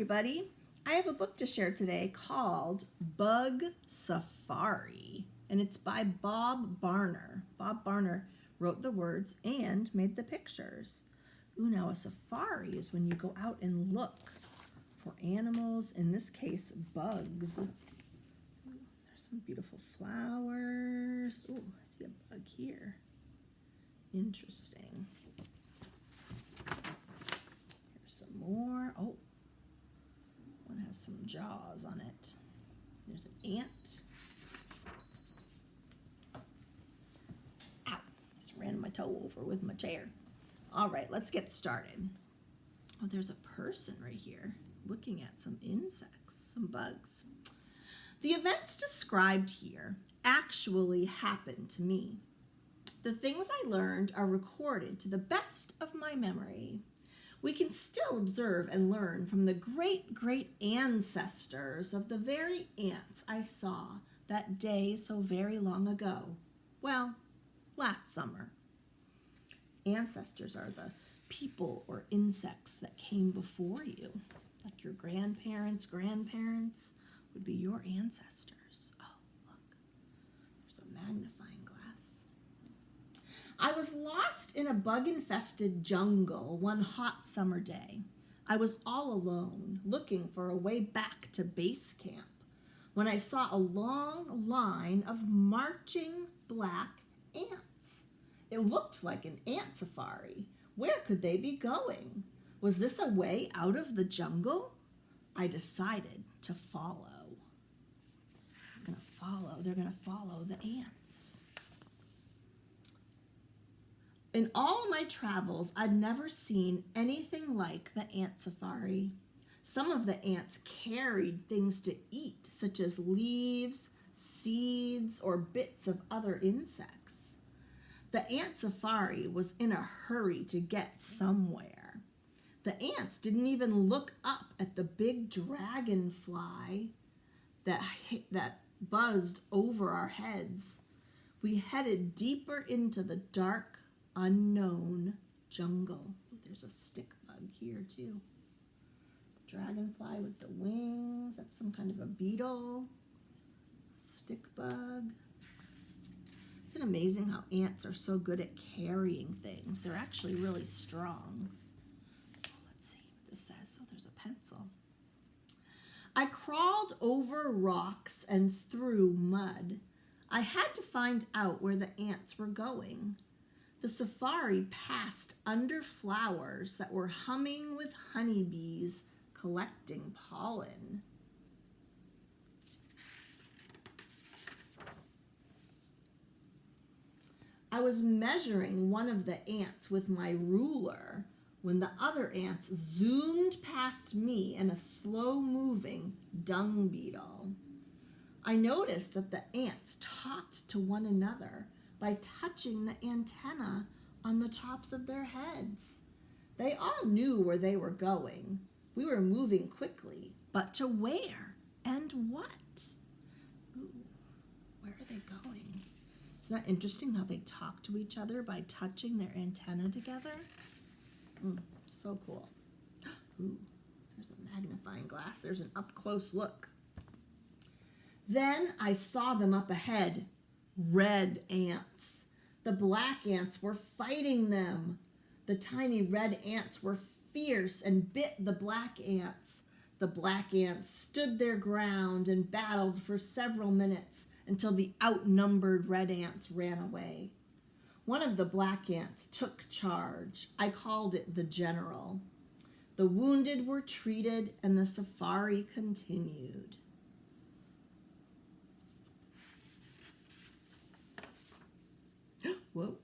everybody. I have a book to share today called Bug Safari, and it's by Bob Barner. Bob Barner wrote the words and made the pictures. Ooh, now a safari is when you go out and look for animals, in this case, bugs. Ooh, there's some beautiful flowers. Ooh, I see a bug here. Interesting. Here's some more. Oh, one has some jaws on it. There's an ant. Ow, just ran my toe over with my chair. All right, let's get started. Oh, there's a person right here looking at some insects, some bugs. The events described here actually happened to me. The things I learned are recorded to the best of my memory. We can still observe and learn from the great ancestors of the very ants I saw that day so very long ago. Well, last summer. Ancestors are the people or insects that came before you, like your grandparents would be your ancestors. Oh, look, there's a magnifying glass. I was lost in a bug-infested jungle one hot summer day. I was all alone, looking for a way back to base camp, when I saw a long line of marching black ants. It looked like an ant safari. Where could they be going? Was this a way out of the jungle? I decided to follow. They're gonna follow the ants. In all my travels, I'd never seen anything like the ant safari. Some of the ants carried things to eat, such as leaves, seeds, or bits of other insects. The ant safari was in a hurry to get somewhere. The ants didn't even look up at the big dragonfly that buzzed over our heads. We headed deeper into the dark, unknown jungle. Ooh, there's a stick bug here too. Dragonfly with the wings. That's some kind of a beetle. Stick bug. Isn't it amazing how ants are so good at carrying things? They're actually really strong. Oh, let's see what this says. Oh, there's a pencil. I crawled over rocks and through mud. I had to find out where the ants were going. The safari passed under flowers that were humming with honeybees collecting pollen. I was measuring one of the ants with my ruler when the other ants zoomed past me in a slow-moving dung beetle. I noticed that the ants talked to one another by touching the antenna on the tops of their heads. They all knew where they were going. We were moving quickly, but to where and what? Ooh, where are they going? Isn't that interesting how they talk to each other by touching their antenna together? So cool. Ooh, there's a magnifying glass. There's an up-close look. Then I saw them up ahead. Red ants. The black ants were fighting them. The tiny red ants were fierce and bit the black ants. The black ants stood their ground and battled for several minutes until the outnumbered red ants ran away. One of the black ants took charge. I called it the general. The wounded were treated and the safari continued. Whoa.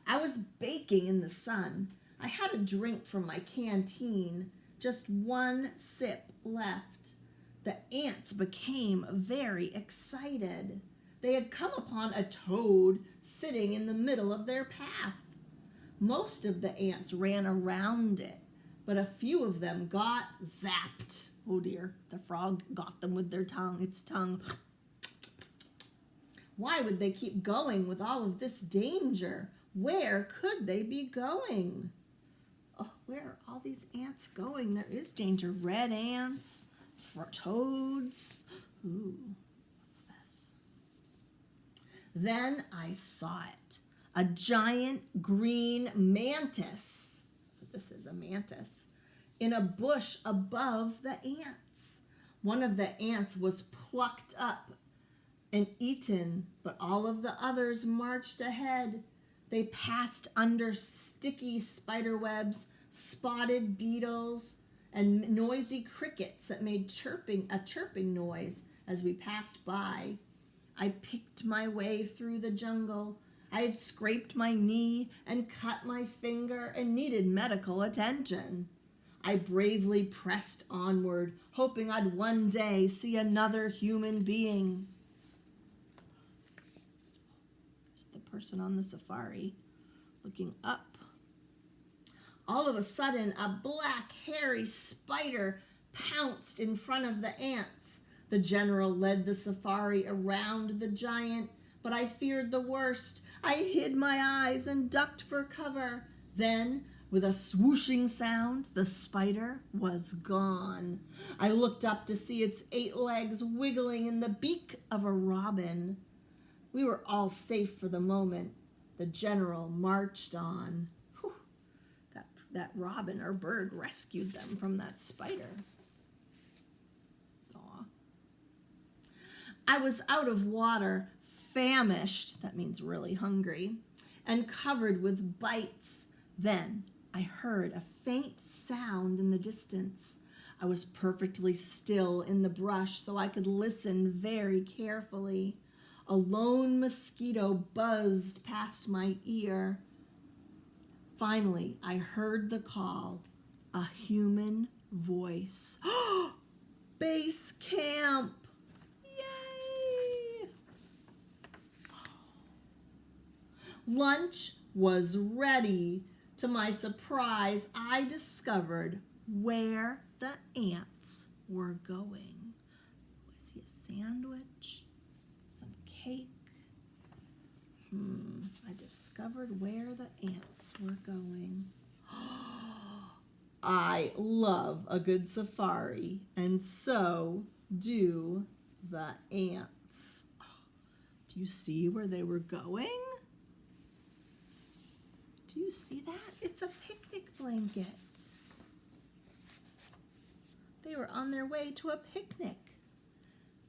I was baking in the sun. I had a drink from my canteen, just one sip left. The ants became very excited. They had come upon a toad sitting in the middle of their path. Most of the ants ran around it, but a few of them got zapped. Oh dear, the frog got them with its tongue. Why would they keep going with all of this danger? Where could they be going? Oh, Where are all these ants going? There is danger. Red ants, toads. Ooh, what's this? Then I saw it. A giant green mantis. So this is a mantis. In a bush above the ants. One of the ants was plucked up and eaten, but all of the others marched ahead. They passed under sticky spider webs, spotted beetles, and noisy crickets that made a chirping noise as we passed by. I picked my way through the jungle. I had scraped my knee and cut my finger and needed medical attention. I bravely pressed onward, hoping I'd one day see another human being. There's the person on the safari looking up. All of a sudden, a black, hairy spider pounced in front of the ants. The general led the safari around the giant, but I feared the worst. I hid my eyes and ducked for cover. Then, with a swooshing sound, the spider was gone. I looked up to see its 8 legs wiggling in the beak of a robin. We were all safe for the moment. The general marched on. Whew. That robin or bird rescued them from that spider. Aw. I was out of water, famished, that means really hungry, and covered with bites. Then I heard a faint sound in the distance. I was perfectly still in the brush so I could listen very carefully. A lone mosquito buzzed past my ear. Finally, I heard the call, a human voice. Base camp! Yay! Lunch was ready. To my surprise, I discovered where the ants were going. I see a sandwich, some cake. I discovered where the ants were going. I love a good safari, and so do the ants. Do you see where they were going? Do you see that? It's a picnic blanket. They were on their way to a picnic.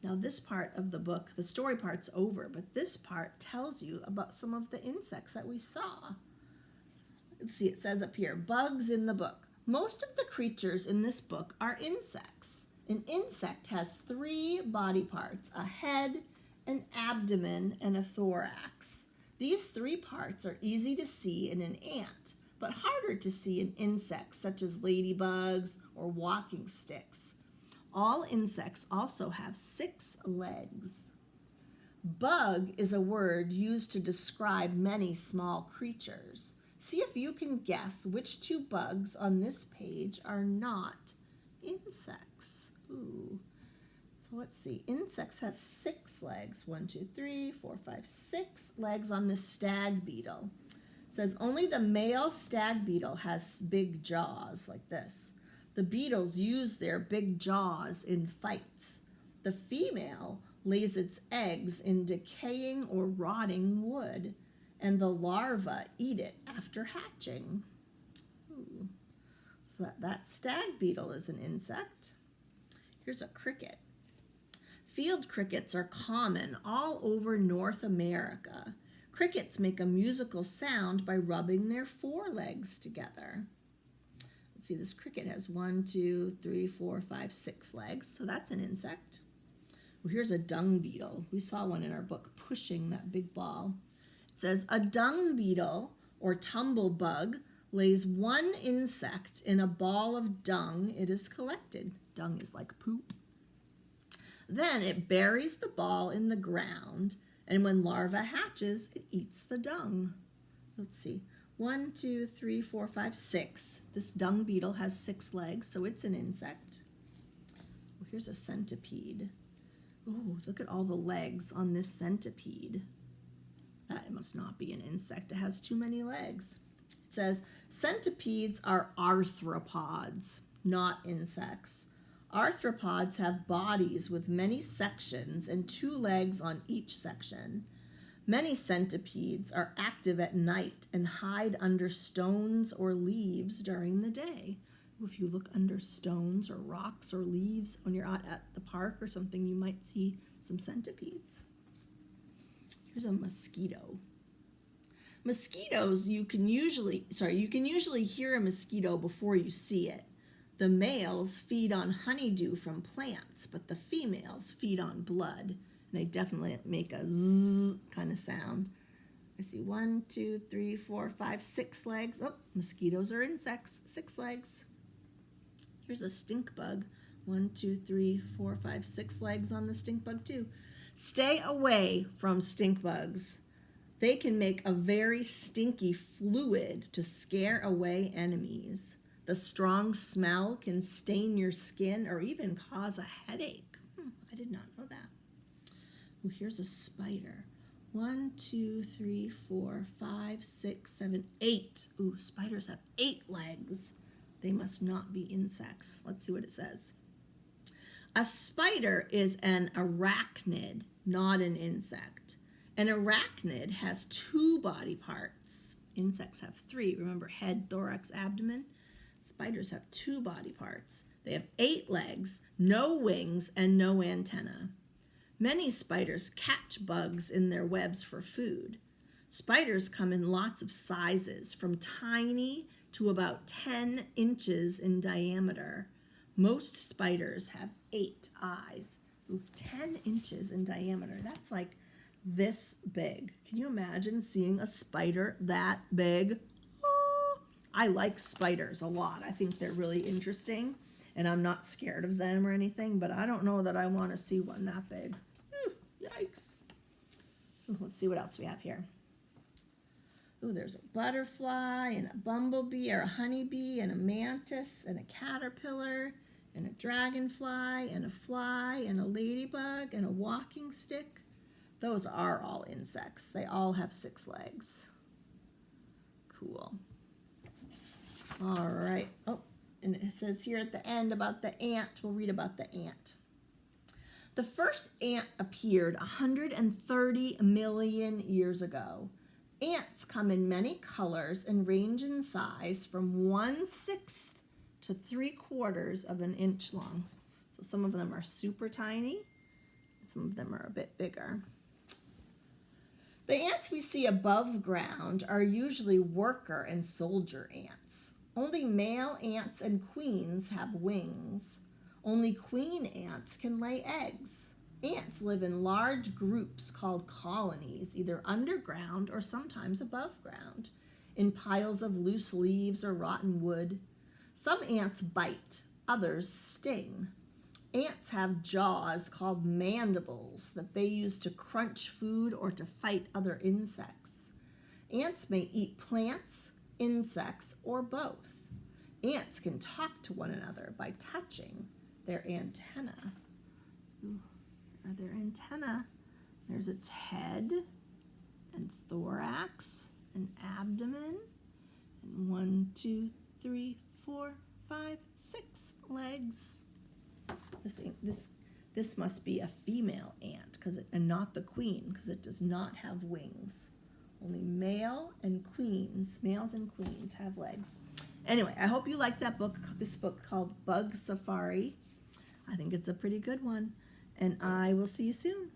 Now this part of the book, the story part's over, but this part tells you about some of the insects that we saw. Let's see, it says up here, bugs in the book. Most of the creatures in this book are insects. An insect has 3 body parts, a head, an abdomen, and a thorax. These 3 parts are easy to see in an ant, but harder to see in insects such as ladybugs or walking sticks. All insects also have 6 legs. Bug is a word used to describe many small creatures. See if you can guess which 2 bugs on this page are not insects. Ooh. So let's see. Insects have 6 legs. 1, 2, 3, 4, 5, 6 legs on the stag beetle. It says only the male stag beetle has big jaws like this. The beetles use their big jaws in fights. The female lays its eggs in decaying or rotting wood, and the larvae eat it after hatching. Ooh. So that stag beetle is an insect. Here's a cricket. Field crickets are common all over North America. Crickets make a musical sound by rubbing their forelegs together. Let's see, this cricket has 1, 2, 3, 4, 5, 6 legs, so that's an insect. Well, here's a dung beetle. We saw one in our book pushing that big ball. It says, a dung beetle or tumblebug lays 1 insect in a ball of dung it has collected. Dung is like poop. Then it buries the ball in the ground, and when larva hatches, it eats the dung. Let's see. 1, 2, 3, 4, 5, 6. This dung beetle has 6 legs, so it's an insect. Well, here's a centipede. Oh, look at all the legs on this centipede. That must not be an insect. It has too many legs. It says, Centipedes are arthropods, not insects. Arthropods have bodies with many sections and 2 legs on each section. Many centipedes are active at night and hide under stones or leaves during the day. If you look under stones or rocks or leaves when you're out at the park or something, you might see some centipedes. Here's a mosquito. Mosquitoes, you can usually hear a mosquito before you see it. The males feed on honeydew from plants, but the females feed on blood. They definitely make a zzz kind of sound. I see 1, 2, 3, 4, 5, 6 legs. Oh, mosquitoes are insects. 6 legs. Here's a stink bug. 1, 2, 3, 4, 5, 6 legs on the stink bug too. Stay away from stink bugs. They can make a very stinky fluid to scare away enemies. The strong smell can stain your skin or even cause a headache. I did not know that. Oh, here's a spider. 1, 2, 3, 4, 5, 6, 7, 8. Ooh, spiders have 8 legs. They must not be insects. Let's see what it says. A spider is an arachnid, not an insect. An arachnid has 2 body parts. Insects have 3. Remember, head, thorax, abdomen. Spiders have 2 body parts. They have 8 legs, no wings, and no antenna. Many spiders catch bugs in their webs for food. Spiders come in lots of sizes, from tiny to about 10 inches in diameter. Most spiders have 8 eyes. Ooh, 10 inches in diameter. That's like this big. Can you imagine seeing a spider that big? Oh, I like spiders a lot. I think they're really interesting, and I'm not scared of them or anything, but I don't know that I want to see one that big. Yikes. Ooh, let's see what else we have here. Ooh, there's a butterfly and a bumblebee or a honeybee and a mantis and a caterpillar and a dragonfly and a fly and a ladybug and a walking stick. Those are all insects. They all have 6 legs. Cool. All right. Oh, and it says here at the end about the ant. We'll read about the ant. The first ant appeared 130 million years ago. Ants come in many colors and range in size from 1/6 to 3/4 of an inch long. So some of them are super tiny, and some of them are a bit bigger. The ants we see above ground are usually worker and soldier ants. Only male ants and queens have wings. Only queen ants can lay eggs. Ants live in large groups called colonies, either underground or sometimes above ground, in piles of loose leaves or rotten wood. Some ants bite, others sting. Ants have jaws called mandibles that they use to crunch food or to fight other insects. Ants may eat plants, insects, or both. Ants can talk to one another by touching their antenna. Ooh, are their antenna? There's its head and thorax and abdomen and 1, 2, 3, 4, 5, 6 legs. This must be a female ant and not the queen, because it does not have wings. Only males and queens have legs. Anyway, I hope you like this book called Bug Safari. I think it's a pretty good one, and I will see you soon.